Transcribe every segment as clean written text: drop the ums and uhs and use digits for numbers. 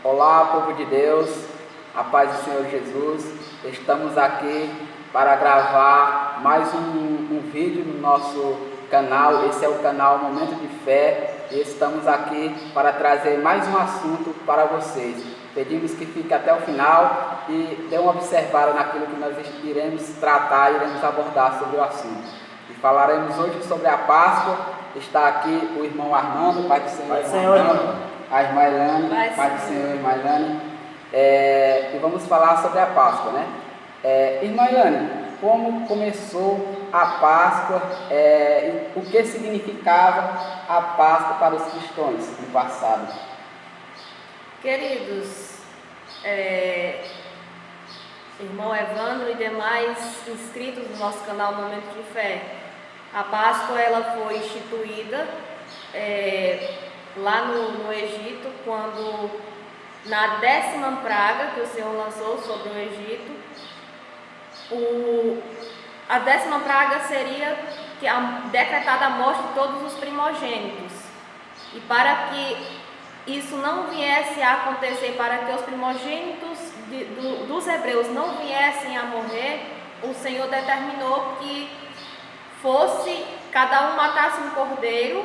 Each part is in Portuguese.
Olá, povo de Deus, a paz do Senhor Jesus. Estamos aqui para gravar mais um vídeo no nosso canal. Esse é o canal Momento de Fé e estamos aqui para trazer mais um assunto para vocês. Pedimos que fique até o final e dê uma observada naquilo que nós iremos tratar, iremos abordar sobre o assunto. E falaremos hoje sobre a Páscoa. Está aqui o irmão Armando, pai do Senhor, a irmã Elane, pai do Senhor, irmã Elane. E vamos falar sobre a Páscoa, né? Irmã Elane, como começou a Páscoa, e o que significava a Páscoa para os cristãos no passado? Queridos, irmão Evandro e demais inscritos no nosso canal Momento de Fé, a Páscoa ela foi instituída lá no Egito, quando na 10ª praga que o Senhor lançou sobre o Egito, a 10ª praga seria decretada a morte de todos os primogênitos. E para que isso não viesse a acontecer, para que os primogênitos dos hebreus não viessem a morrer, o Senhor determinou que cada um matasse um cordeiro,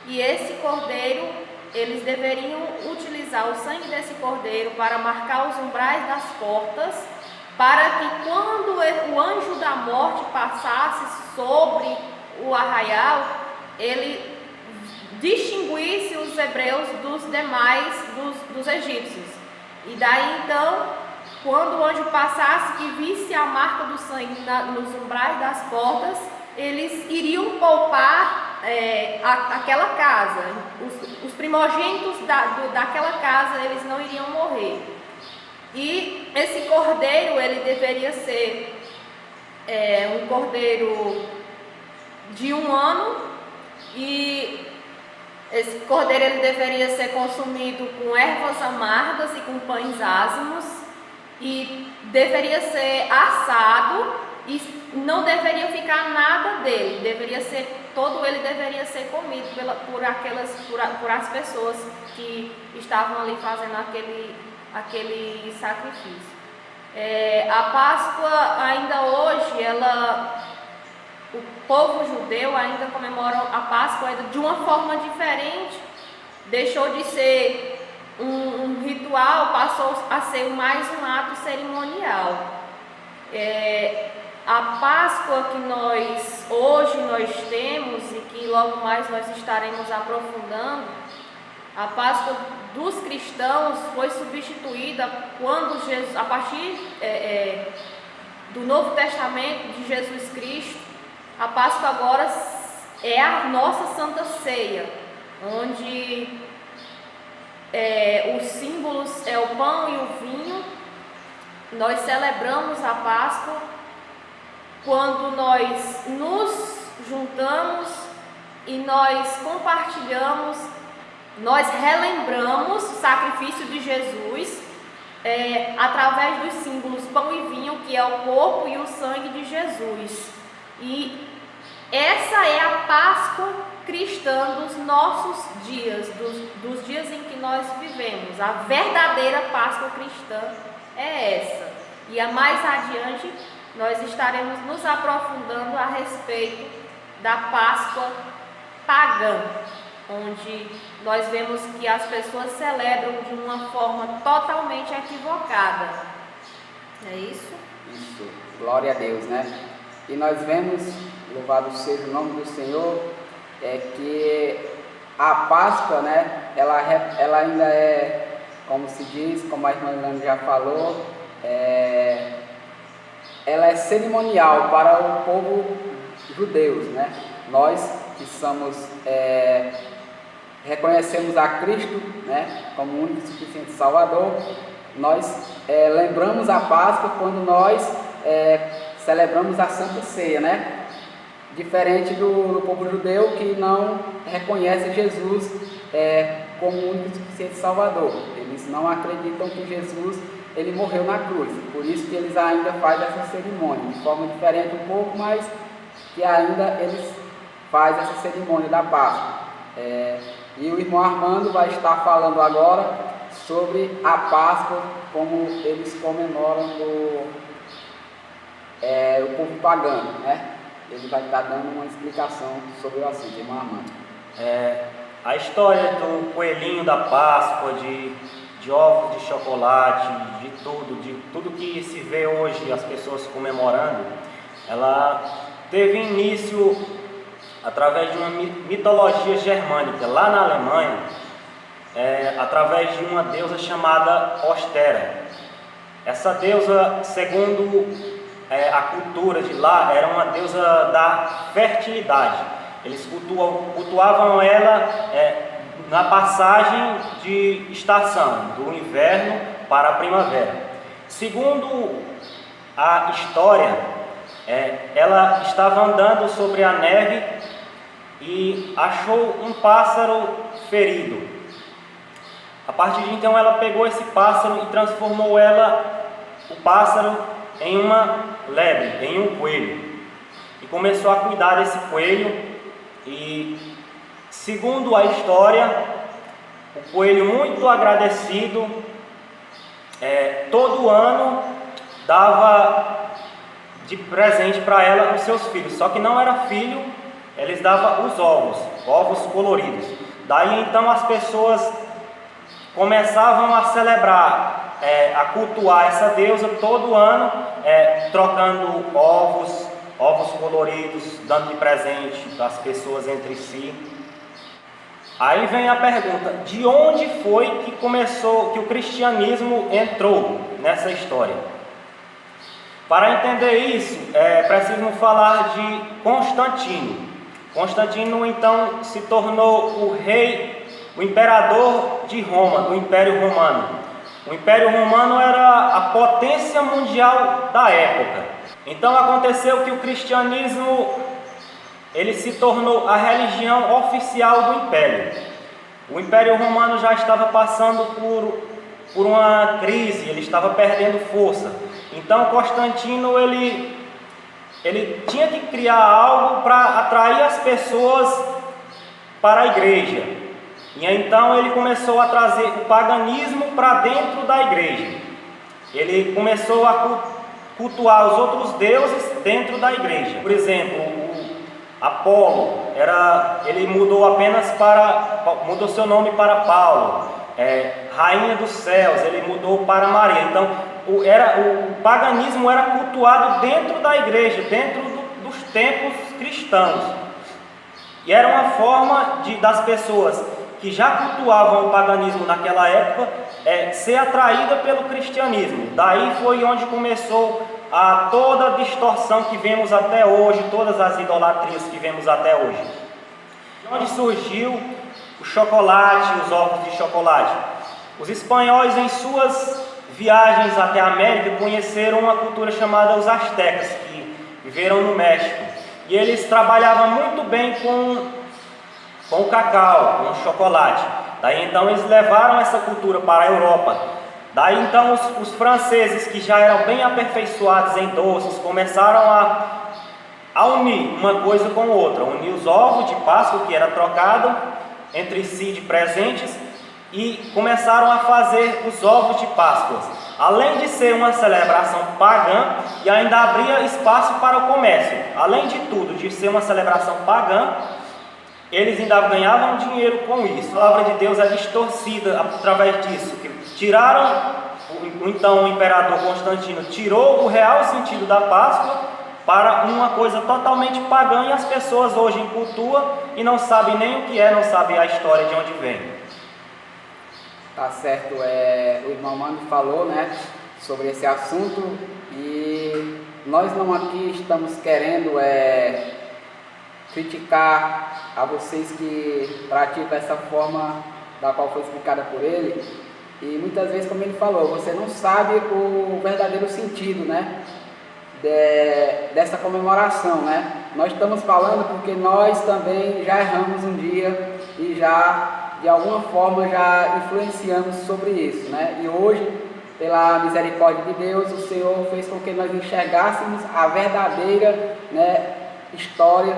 e esse cordeiro, eles deveriam utilizar o sangue desse cordeiro para marcar os umbrais das portas, para que quando o anjo da morte passasse sobre o arraial, ele distinguisse os hebreus dos demais, dos egípcios. E daí então, quando o anjo passasse e visse a marca do sangue nos umbrais das portas, eles iriam poupar aquela casa. Os primogênitos daquela casa, eles não iriam morrer. E esse cordeiro, ele deveria ser um cordeiro de 1 ano, e esse cordeiro ele deveria ser consumido com ervas amargas e com pães ázimos, e deveria ser assado, e não deveria ficar nada dele, todo ele deveria ser comido por as pessoas que estavam ali fazendo aquele sacrifício. A Páscoa ainda hoje, o povo judeu ainda comemora a Páscoa de uma forma diferente. Deixou de ser um ritual, passou a ser mais um ato cerimonial. A Páscoa que hoje nós temos e que logo mais nós estaremos aprofundando, a Páscoa dos cristãos foi substituída quando Jesus, a partir do Novo Testamento de Jesus Cristo, a Páscoa agora é a nossa Santa Ceia, onde os símbolos é o pão e o vinho. Nós celebramos a Páscoa quando nós nos juntamos e nós compartilhamos, nós relembramos o sacrifício de Jesus através dos símbolos pão e vinho, que é o corpo e o sangue de Jesus. E essa é a Páscoa cristã dos nossos dias, dos dias em que nós vivemos. A verdadeira Páscoa cristã é essa. E mais adiante nós estaremos nos aprofundando a respeito da Páscoa pagã, onde nós vemos que as pessoas celebram de uma forma totalmente equivocada. É isso? Isso, glória a Deus, né? E nós vemos, louvado seja o nome do Senhor, que a Páscoa, né, ela ainda é, como se diz, como a irmã Elane já falou, ela é cerimonial para o povo judeu, né? Nós que reconhecemos a Cristo, né, como o único e suficiente Salvador, nós lembramos a Páscoa quando nós celebramos a Santa Ceia, né? Diferente do povo judeu, que não reconhece Jesus como o único e suficiente Salvador. Eles não acreditam que Jesus ele morreu na cruz, por isso que eles ainda fazem essa cerimônia, de forma diferente um pouco, mas que ainda eles fazem essa cerimônia da Páscoa. E o irmão Armando vai estar falando agora sobre a Páscoa, como eles comemoram o povo pagano, né? Ele vai estar dando uma explicação sobre o assunto, irmão Armando. A história do coelhinho da Páscoa, de ovos de chocolate, de tudo que se vê hoje as pessoas comemorando, ela teve início através de uma mitologia germânica lá na Alemanha, através de uma deusa chamada Ostera. Essa deusa, segundo a cultura de lá, era uma deusa da fertilidade. Eles cultuavam ela na passagem de estação, do inverno para a primavera. Segundo a história, ela estava andando sobre a neve e achou um pássaro ferido. A partir de então ela pegou esse pássaro e transformou o pássaro em uma lebre, em um coelho, e começou a cuidar desse coelho. E segundo a história, o coelho, muito agradecido, todo ano dava de presente para ela os seus filhos, só que não era filho, eles davam os ovos coloridos. Daí então as pessoas começavam a celebrar, a cultuar essa deusa todo ano, trocando ovos coloridos, dando de presente às pessoas entre si. Aí vem a pergunta: de onde foi que começou, que o cristianismo entrou nessa história? Para entender isso, é preciso falar de Constantino. Constantino então se tornou o imperador de Roma, do Império Romano. O Império Romano era a potência mundial da época. Então aconteceu que o cristianismo, ele se tornou a religião oficial do Império. O Império Romano já estava passando por uma crise, ele estava perdendo força. Então Constantino, ele tinha que criar algo para atrair as pessoas para a igreja. E então ele começou a trazer o paganismo para dentro da igreja. Ele começou a cultuar os outros deuses dentro da igreja. Por exemplo, o Apolo, ele mudou seu nome para Paulo. Rainha dos céus, ele mudou para Maria. Então o paganismo era cultuado dentro da igreja, dentro dos templos cristãos. E era uma forma das pessoas que já cultuavam o paganismo naquela época ser atraída pelo cristianismo. Daí foi onde começou toda a distorção que vemos até hoje, todas as idolatrias que vemos até hoje. De onde surgiu o chocolate, os ovos de chocolate? Os espanhóis, em suas viagens até a América, conheceram uma cultura chamada os astecas, que viveram no México. E eles trabalhavam muito bem com o cacau, com o chocolate. Daí então eles levaram essa cultura para a Europa. Daí então os franceses, que já eram bem aperfeiçoados em doces, começaram a unir uma coisa com outra, unir os ovos de Páscoa, que era trocado entre si de presentes, e começaram a fazer os ovos de Páscoa. Além de ser uma celebração pagã, e ainda abria espaço para o comércio. Além de tudo, de ser uma celebração pagã, eles ainda ganhavam dinheiro com isso. A palavra de Deus é distorcida através disso. Então o imperador Constantino tirou o real sentido da Páscoa para uma coisa totalmente pagã, e as pessoas hoje cultuam e não sabem nem o que não sabem a história de onde vem. Tá certo, o irmão Mano falou, né, sobre esse assunto, e nós não aqui estamos querendo criticar a vocês que praticam essa forma da qual foi explicada por ele, e muitas vezes, como ele falou, você não sabe o verdadeiro sentido, né, dessa comemoração, né. Nós estamos falando porque nós também já erramos um dia e já de alguma forma já influenciamos sobre isso, né? E hoje, pela misericórdia de Deus, o Senhor fez com que nós enxergássemos a verdadeira, né, história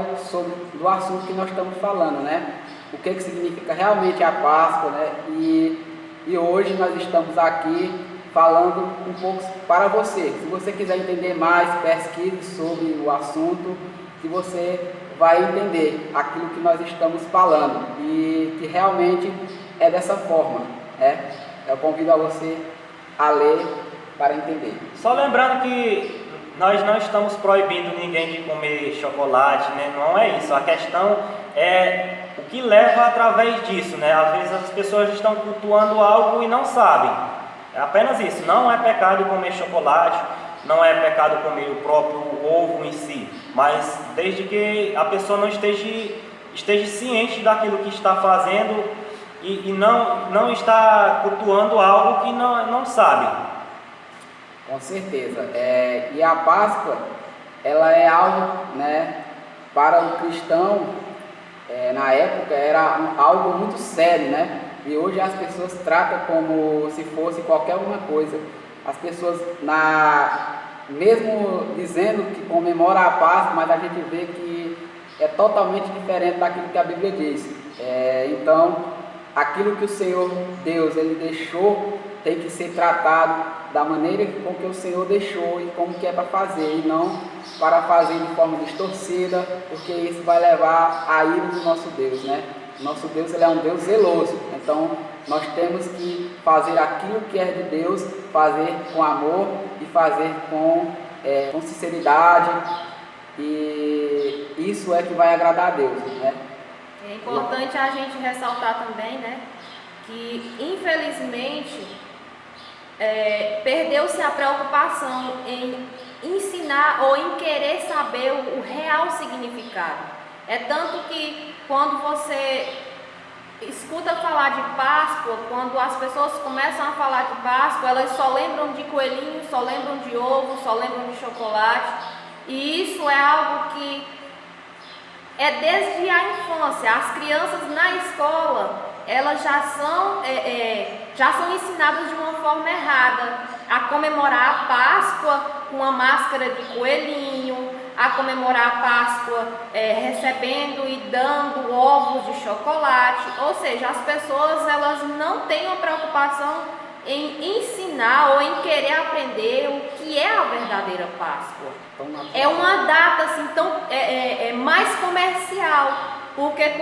do assunto que nós estamos falando, né? O que significa realmente a Páscoa, né? E e hoje nós estamos aqui falando um pouco para você. Se você quiser entender mais, pesquise sobre o assunto, que você vai entender aquilo que nós estamos falando e que realmente é dessa forma. Eu convido a você a ler para entender. Só lembrando que nós não estamos proibindo ninguém de comer chocolate, né? Não é isso. A questão é o que leva através disso, né? Às vezes as pessoas estão cultuando algo e não sabem. É apenas isso. Não é pecado comer chocolate, não é pecado comer o próprio ovo em si, mas desde que a pessoa não esteja ciente daquilo que está fazendo e não está cultuando algo que não sabe. Com certeza. E a Páscoa, ela é algo, né, para o cristão, na época era algo muito sério, né? E hoje as pessoas tratam como se fosse qualquer uma coisa. As pessoas, mesmo dizendo que comemora a Páscoa, mas a gente vê que é totalmente diferente daquilo que a Bíblia diz. Então, aquilo que o Senhor Deus ele deixou tem que ser tratado da maneira com que o Senhor deixou e como que é para fazer, e não para fazer de forma distorcida, porque isso vai levar à ira do nosso Deus, né? Nosso Deus ele é um Deus zeloso, então nós temos que fazer aquilo que é de Deus, fazer com amor e fazer com sinceridade, e isso é que vai agradar a Deus, né? É importante a gente ressaltar também, né, que infelizmente perdeu-se a preocupação em ensinar ou em querer saber o real significado. É tanto que quando você escuta falar de Páscoa, quando as pessoas começam a falar de Páscoa, elas só lembram de coelhinho, só lembram de ovo, só lembram de chocolate. E isso é algo que é desde a infância. As crianças na escola, elas já são ensinadas de uma forma errada a comemorar a Páscoa com a máscara de coelhinho, a comemorar a Páscoa recebendo e dando ovos de chocolate. Ou seja, as pessoas elas não têm uma preocupação em ensinar ou em querer aprender o que é a verdadeira Páscoa. É uma data assim mais comercial, porque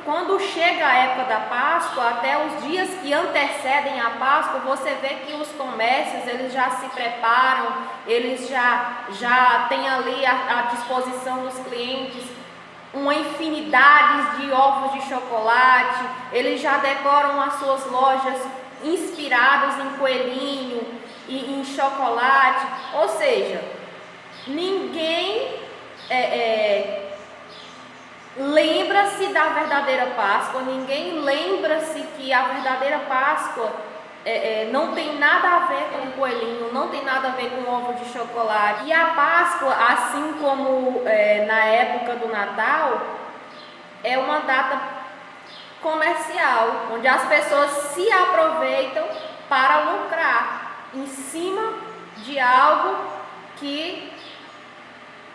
quando chega a época da Páscoa, até os dias que antecedem a Páscoa, você vê que os comércios eles já se preparam, eles já têm ali à disposição dos clientes uma infinidade de ovos de chocolate, eles já decoram as suas lojas inspirados em coelhinho e em chocolate. Ou seja, ninguém lembra-se da verdadeira Páscoa, ninguém lembra-se que a verdadeira Páscoa não tem nada a ver com o coelhinho, não tem nada a ver com o ovo de chocolate. E a Páscoa, assim como na época do Natal, é uma data comercial, onde as pessoas se aproveitam para lucrar em cima de algo que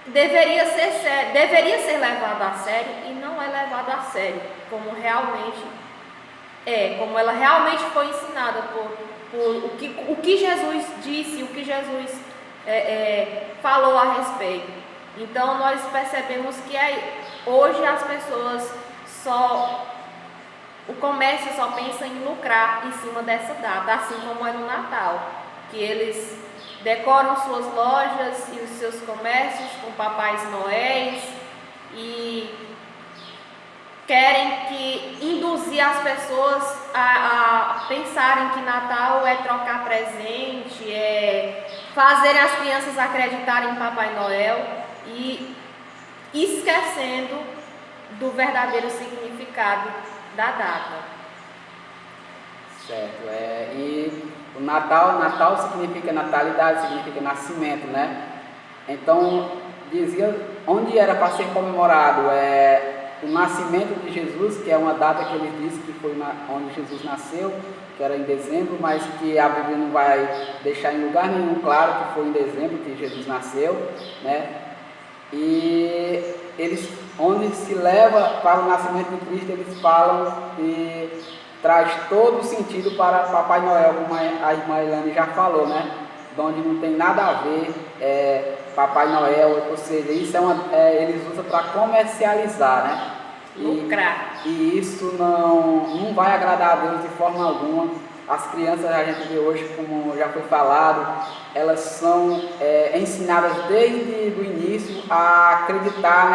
deveria ser levado a sério e não é levado a sério, como ela realmente foi ensinada por o que Jesus disse, o que Jesus falou a respeito. Então nós percebemos que hoje as pessoas o comércio só pensa em lucrar em cima dessa data, assim como é no Natal, que eles decoram suas lojas e os seus comércios com Papais Noéis e querem induzir as pessoas a pensarem que Natal é trocar presente, é fazer as crianças acreditarem em Papai Noel e esquecendo do verdadeiro significado da data. Certo, e o Natal significa natalidade, significa nascimento, né? Então, dizia onde era para ser comemorado o nascimento de Jesus, que é uma data que ele disse que foi onde Jesus nasceu, que era em dezembro, mas que a Bíblia não vai deixar em lugar nenhum claro que foi em dezembro que Jesus nasceu, né? E eles, onde se leva para o nascimento de Cristo, eles falam que traz todo o sentido para Papai Noel, como a irmã Elane já falou, né? Onde não tem nada a ver Papai Noel, ou seja, isso eles usam para comercializar, né? Lucrar. E isso não vai agradar a Deus de forma alguma. As crianças, a gente vê hoje, como já foi falado, elas são ensinadas desde o início a acreditar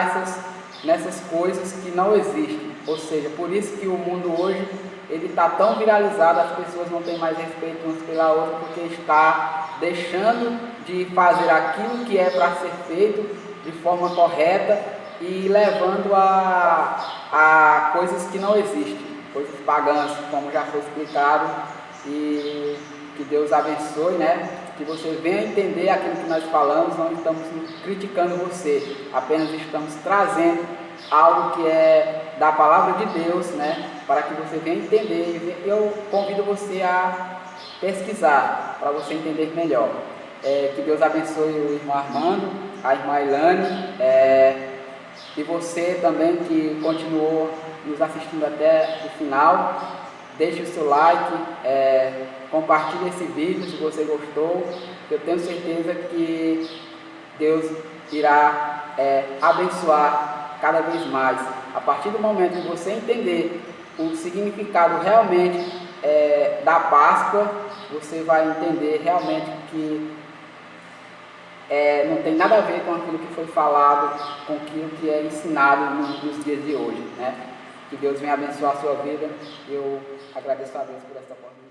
nessas coisas que não existem. Ou seja, por isso que o mundo hoje ele está tão viralizado, as pessoas não têm mais respeito umas pela outra, porque está deixando de fazer aquilo que é para ser feito de forma correta e levando a coisas que não existem, coisas pagãs, como já foi explicado. E que Deus abençoe, né? Que você venha entender aquilo que nós falamos, não estamos criticando você, apenas estamos trazendo algo que é da palavra de Deus, né? Para que você venha entender. Eu convido você a pesquisar, para você entender melhor. Que Deus abençoe o irmão Armando, a irmã Elane, e você também que continuou nos assistindo até o final. Deixe o seu like, compartilhe esse vídeo se você gostou. Eu tenho certeza que Deus irá abençoar cada vez mais. A partir do momento que você entender o significado realmente da Páscoa, você vai entender realmente que não tem nada a ver com aquilo que foi falado, com aquilo que é ensinado nos dias de hoje, né? Que Deus venha abençoar a sua vida. Eu agradeço a Deus por esta oportunidade.